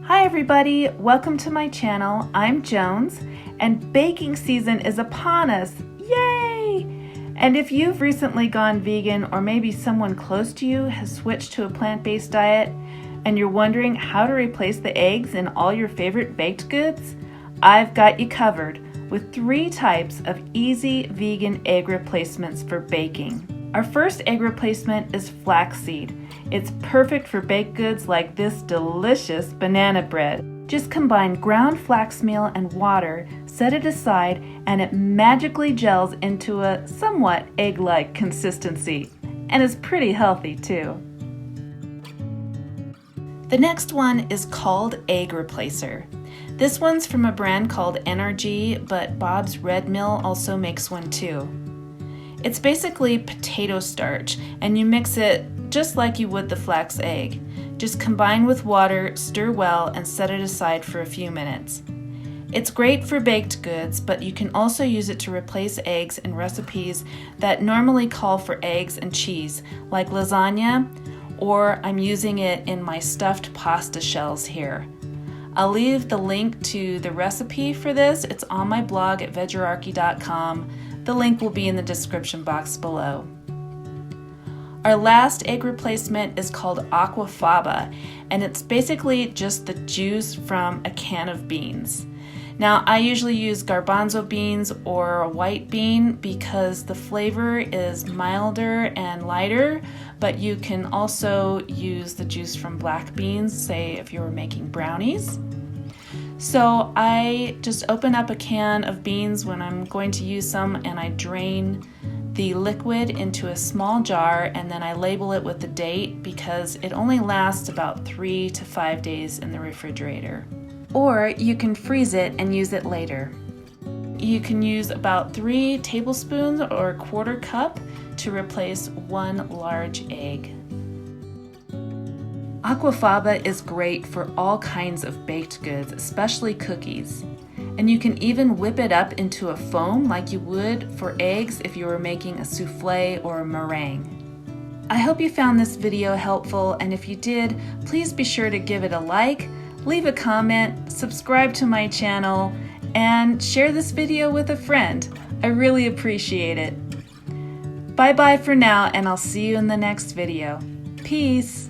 Hi everybody, welcome to my channel. I'm Jones and baking season is upon us. Yay! And if you've recently gone vegan or maybe someone close to you has switched to a plant-based diet and you're wondering how to replace the eggs in all your favorite baked goods, I've got you covered with 3 types of easy vegan egg replacements for baking. Our first egg replacement is flaxseed. It's perfect for baked goods like this delicious banana bread. Just combine ground flax meal and water, set it aside, and it magically gels into a somewhat egg-like consistency. And is pretty healthy too. The next one is called Egg Replacer. This one's from a brand called NRG, but Bob's Red Mill also makes one too. It's basically potato starch, and you mix it just like you would the flax egg. Just combine with water, stir well, and set it aside for a few minutes. It's great for baked goods, but you can also use it to replace eggs in recipes that normally call for eggs and cheese, like lasagna, or I'm using it in my stuffed pasta shells here. I'll leave the link to the recipe for this. It's on my blog at vegerarchy.com. The link will be in the description box below. Our last egg replacement is called Aquafaba, and it's basically just the juice from a can of beans. Now, I usually use garbanzo beans or a white bean because the flavor is milder and lighter, but you can also use the juice from black beans, say if you were making brownies. So I just open up a can of beans when I'm going to use some, and I drain the liquid into a small jar, and then I label it with the date because it only lasts about 3 to 5 days in the refrigerator. Or you can freeze it and use it later. You can use about 3 tablespoons or a quarter cup to replace 1 large egg. Aquafaba is great for all kinds of baked goods, especially cookies. And you can even whip it up into a foam like you would for eggs if you were making a souffle or a meringue. I hope you found this video helpful, and if you did, please be sure to give it a like, leave a comment, subscribe to my channel, and share this video with a friend. I really appreciate it. Bye bye for now, and I'll see you in the next video. Peace!